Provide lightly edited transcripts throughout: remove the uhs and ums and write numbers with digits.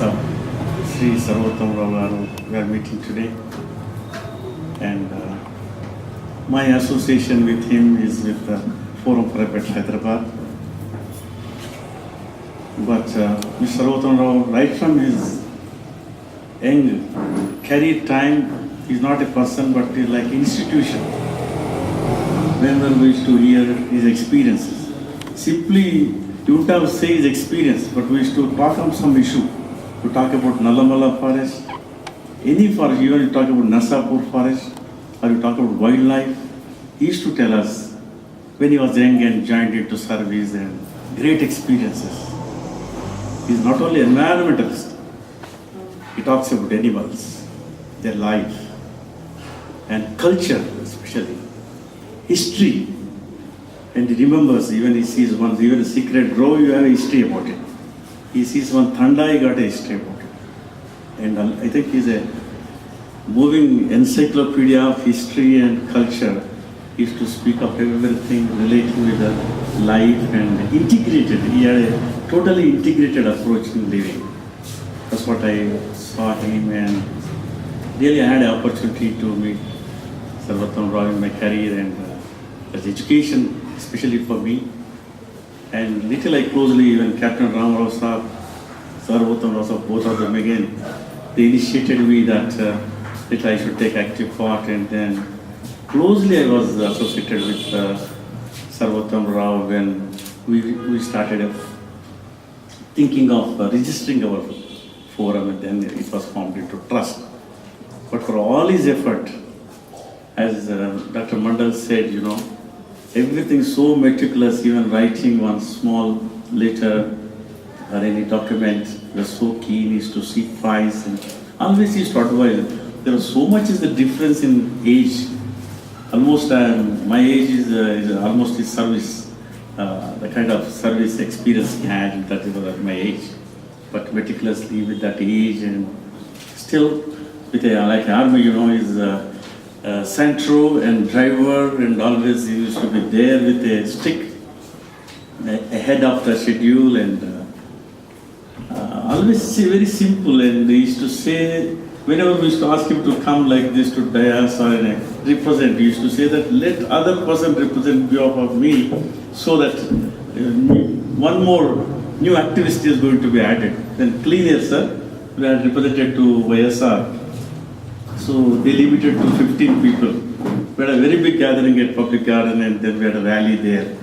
of Sri.C.Sarvotham we are meeting today, and my association with him is with the Forum Private Hyderabad. But Mr. Sarvotham, right from his young career time, he's not a person but he's like institution. Whenever we used to hear his experiences, simply you would have say his experience, but we used to talk on some issue. To talk about Nalamala forest, any forest, even you talk about Nasapur forest, or you talk about wildlife, he used to tell us when he was young and joined into service and great experiences. He is not only environmentalist, he talks about animals, their life, and culture especially, history. And he remembers, even he sees one, even a secret row, you have a history about it. He sees one Thanda, he got a history about it. And I think he's a moving encyclopedia of history and culture. He used to speak of everything relating with the life and integrated. He had a totally integrated approach in living. That's what I saw him, and really I had an opportunity to meet Sarvotham Rao in my career and as education, especially for me. And little I closely, even Captain Ram Rao Saab, Sarvotham Rao Saab, both of them again, they initiated me that little I should take active part, and then closely I was associated with Sarvotham Rao when we started thinking of registering our forum, and then it was formed into trust. But for all his effort, as Dr. Mandal said, you know, everything so meticulous, even writing one small letter or any document, he was so keen, he used to see files, and always he used to advise. There was so much is the difference in age. Almost my age is almost his service, the kind of service experience he had, that was at my age. But meticulously with that age, and still with a, like army, you know, is centro and driver, and always he used to be there with a stick ahead of the schedule, and always say very simple. And he used to say, whenever we used to ask him to come like this to dais or represent, he used to say that let other person represent behalf of me, so that one more new activist is going to be added. Then clean air, sir, we are represented to YSR. So they limited to 15 people. We had a very big gathering at Public Garden, and then we had a rally there.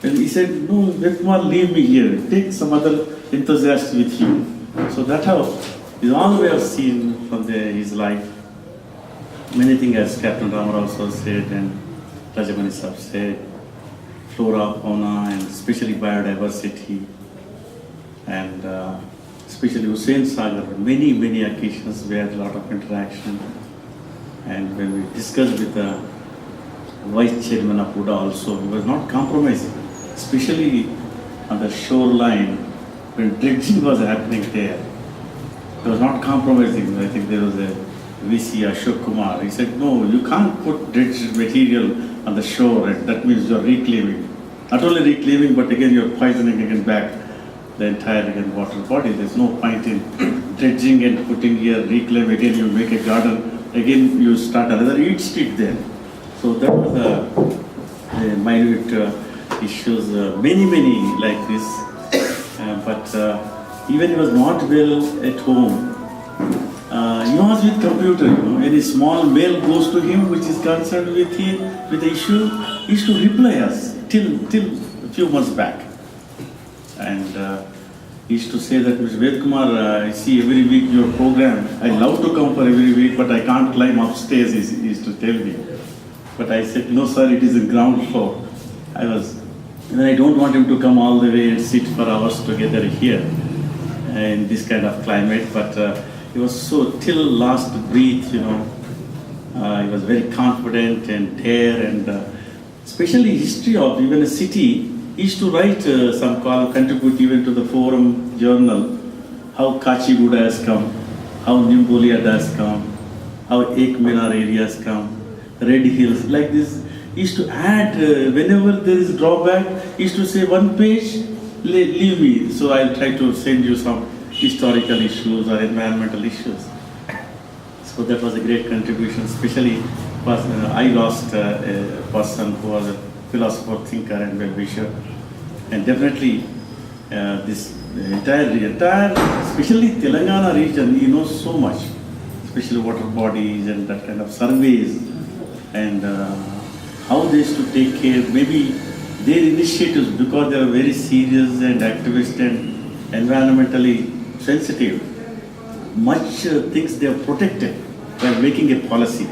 And he said, no, Kumar, leave me here. Take some other enthusiasts with you. So that's how is all we have seen from his life. Many things, as Captain Ramar also said, and Rajamani Sahab said, flora, fauna, and especially biodiversity, and especially Hussain Sagar, many occasions we had a lot of interaction. And when we discussed with the Vice Chairman of UDA also, he was not compromising, especially on the shoreline when dredging was happening there. He was not compromising. I think there was a VC Ashok Kumar. He said, no, you can't put dredged material on the shore, and that means you're reclaiming. Not only reclaiming, but again you're poisoning again back the entire water body. There's no point in dredging and putting here, reclaim again, you make a garden, again you start another eat street there. So that was a minute issues, many like this. But even he was not well at home. He was with computer, you know. Any small mail goes to him which is concerned with him, with the issue, he used to reply us till a few months back. And he used to say that, Mr. Ved Kumar, I see every week your program. I love to come for every week, but I can't climb upstairs, he used to tell me. But I said, no sir, it is in ground floor. And I don't want him to come all the way and sit for hours together here in this kind of climate. But he was so, till last breath, you know, he was very confident and there, and especially history of even a city. He used to write some column, contribute even to the Forum journal, how Kachiguda has come, how Nimbolia has come, how Ek Minar area has come, Red Hills, like this. He used to add, whenever there is drawback, he used to say one page, leave me, so I'll try to send you some historical issues or environmental issues. So that was a great contribution, especially I lost a person who was a philosopher, thinker, and well-wisher, and definitely this entire, especially Telangana region, he knows so much, especially water bodies and that kind of surveys, and how they used to take care. Maybe their initiatives, because they are very serious and activist and environmentally sensitive, much things they have protected while making a policy,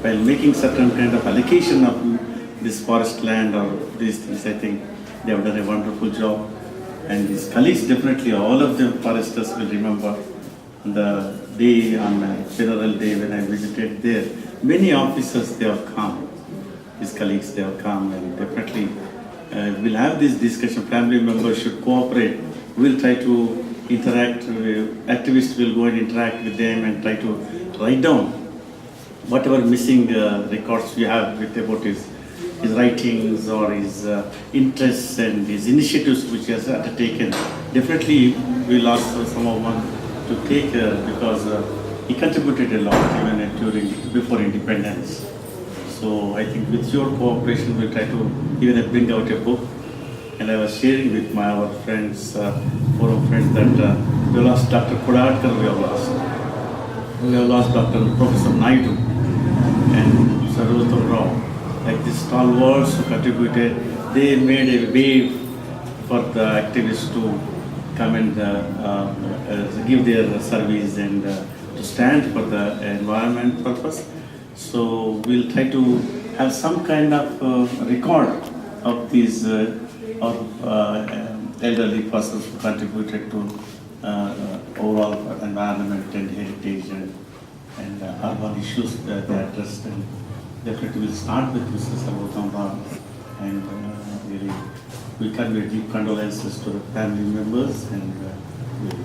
while making certain kind of allocation of this forest land or these things. I think they have done a wonderful job, and these colleagues definitely, all of them foresters will remember the day on Federal Day when I visited there. Many officers they have come, these colleagues they have come, and definitely we'll have this discussion. Family members should cooperate. We'll try to interact. Activists will go and interact with them and try to write down whatever missing records we have with about his writings or his interests and his initiatives which he has undertaken. Definitely we'll ask someone to take because he contributed a lot even before independence. So I think with your cooperation we'll try to even bring out a book. And I was sharing with our friends, forum friends, that we have lost Dr. Kodadkar, we have lost Dr. Professor Naidu and Sarvotham Rao, like these stalwarts who contributed. They made a wave for the activists to come and give their service and to stand for the environment purpose. So we'll try to have some kind of record of these elderly persons who contributed to overall environment and heritage and urban issues that they addressed. And definitely we'll start with Mr. Sarvotham and really we convey deep condolences to the family members, and we'll